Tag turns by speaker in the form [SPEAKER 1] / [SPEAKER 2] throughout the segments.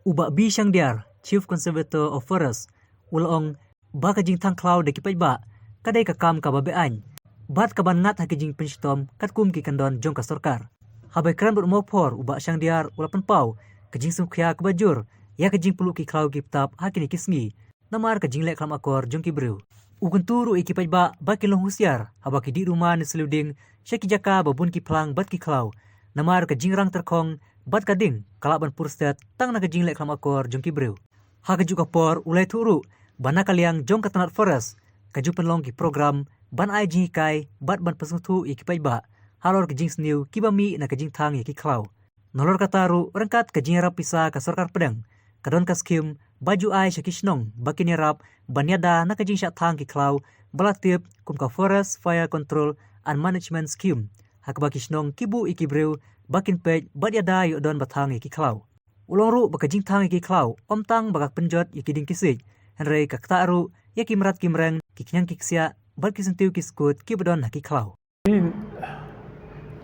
[SPEAKER 1] Ubak B. Shangdiar, Chief Conservator of Forest, ulong ba kajing thang cloud de kipai ba, kadai ka kam ka babean. Bat kaban ngat ha kajing penstom kat kum ki kandon jong ka sorkar. Habai kran ber mopor ubak Shangdiar ulapan pau, kajing sumkhya ka bajur, ya kajing pulu ki cloud ki tap ha kini kisngi, namar kajing lek klam akor jong ki brew. Ugun turu ikipai ba kilong husiar, haba ki di rumah ni seluding, syaki jaka babun ki plang bat ki cloud, namar kajing rang terkong, bat kading kalaban purstet tang na kajing lek klam akor jong ki brew. Ha kaju kapor ulai turu, bana kaliang jong katanat forest, kaju penlong ki program, ban ai jing kai, bat ban pasungtu ikipai ba, halor kajing sniu kibami na kajing thang iki klau. Nolor kataru rengkat kajing rap pisa ka sorkar pedang, kadon ka skim, baju ai syakishnong, bakin rap, banyada na kajing syak thang ki klau, balatip kum ka forest fire control and management scheme, hakbakishnong kibu iki brew, bakin pej bat yada yu don batang iki klau. Ulong ru bakajing thang iki klau, om tang bakak penjot iki ding kisik, henrei ka ktaru, ya kimrat kimreng, kikinyang kiksia, bat kisentiu kiskut kibadon haki klau.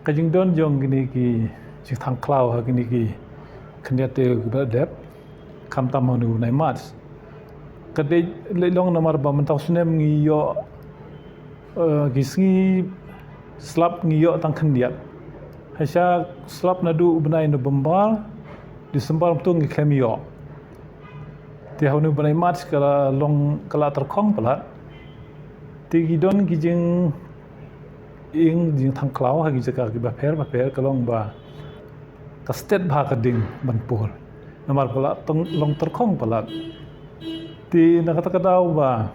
[SPEAKER 2] Kajing don jong gini ki jing thang klau ha gini ki knyate dep kam tamanu nai mats. Kadai lelong nomor ba mentau sunem ngiyo gisngi slap ngiyo tang khndiat. Hasya slap nadu benai no bembal Disembar tu ngi kemiyo. Ti hanu benai mats kala long kala terkong pelat. Ti gidon gijing jing thang klau ha gijaka ki ba pher kalong ba ka state ba ka ding banpur. Namar pala long terkong pelat. Ti nakata kadau ba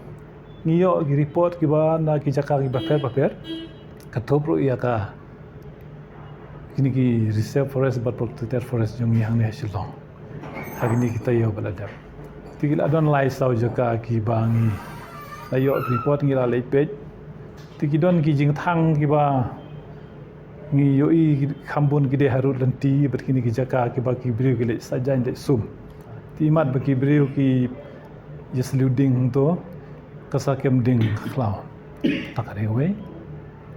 [SPEAKER 2] ngiyo gi report ki ba na gijaka ki ba pher ka topro iya ka kini ki reserve forest but protected forest jong yang ne silong hagini kita yo baladap tigil adon lai sau jaka ki bangi ayo report ngira lai page tigidon ki jing thang ki ba ngi yo i khambun ki de harut lanti bat kini ki jaka ki ba ki briu ki le sajan de sum ti mat ba ki briu ki yesluding to kasakem ding khlaw takare we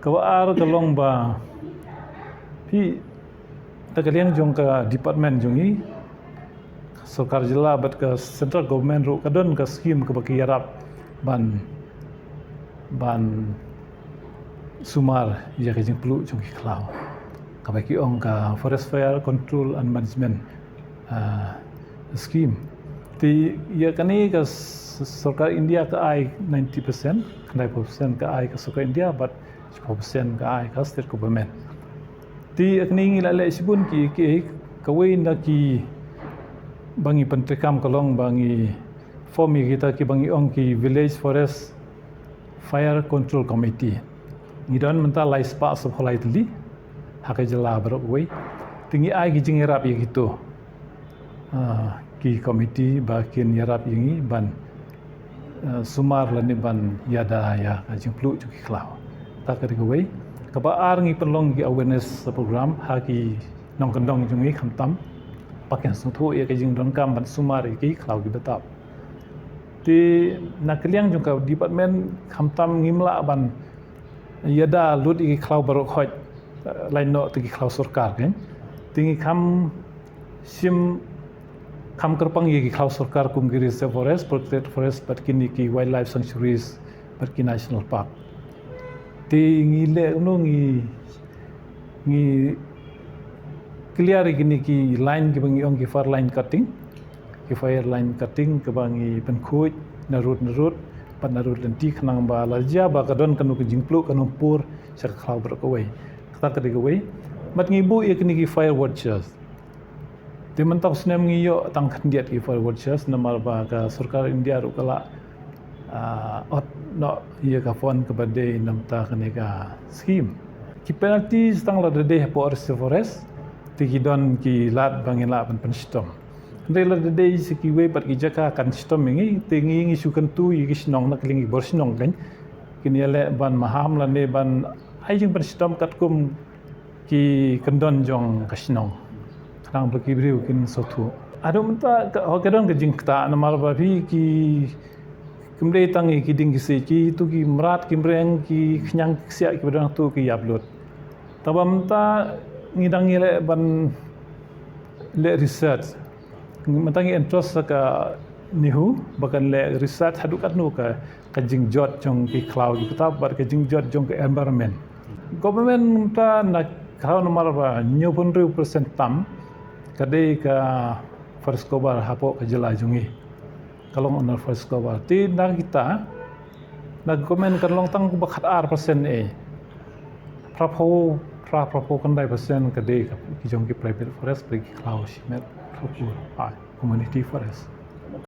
[SPEAKER 2] kawa ar kalong ba Pi takaliang jong ka department jong i sarkar jilla bat ka central government ro kadon ka scheme ka baki yarap ban sumar ya ka jing pelu jong ki klau ka baki ong ka forest fire control and management scheme ti ya kani ka sarkar India ka ai 90% 90% ka ai ka sarkar India but 10% ka ai ka state government ti akning ilale sibun ki kawai na ki bangi pentekam kalong bangi formi kita ki bangi ong ki village forest fire control committee ngidon menta lai spa so holai tli haka jela barok wei tingi ai ki jingirap ye gitu ki committee bakin yarap yingi ban sumar lani ban yada ya jing plu ki klau tak ka wei kabaar ngi penlong ki awareness program ha ki nong kandong jungi khamtam paken suthu ye ke jing don kam ban sumar ki klau ki betap ti nakliang jung ka department khamtam ngimla ban yada lut ki klau barok hoj lain no ti ki klau sarkar kan tingi kham sim kham kerpang ye ki klau sarkar kum gi reserve forest protected forest bat kini ki wildlife sanctuaries bat ki national park ti ngile uno ngi clear gini ki line ki bangi ong ki far line cutting ki fire line cutting ke bangi penkhuj narut pan narut lenti khnang ba larja ba kadon kanu ki jingplu kanu pur sak khaw ber ko wei kata ka de wei mat ngi bu ye kini ki fire watchers ti mentok snem ngi yo tang khndiat ki fire watchers namar ba ka sarkar India ru kala ot no ia ka fon ke bade namta kene ka scheme ki penalty stang la de po forest ti don ki lat bangin la pen stom de la de ki we pat ki jaka kan stom ngi ti ngi su kan tu yi snong nak lingi bor snong kan kini le ban maham la ne ban ai jing pen stom kat kum ki kendon jong ka snong khang ba ki briu kin sotu ado menta ka kadon ke jing kta namal ba bi ki Kemre tangi ki ding ki tu ki merat ki mreng ki khnyang sia ki bedang tu ki upload. Tabam ta ngidang le ban le research mentangi interest ka nihu bakan le research haduk anu ka jing jot jong ki cloud ki ta bar ka jing jot jong ke environment government ta na kalau nomor ba 90% tam kadai ka first cover hapo ka jela jungi kalau on first cover ti na kita na government kan long tang bakat R% prapo kan dai persen kadai ka jong ki private forest pergi cloud shimet community forest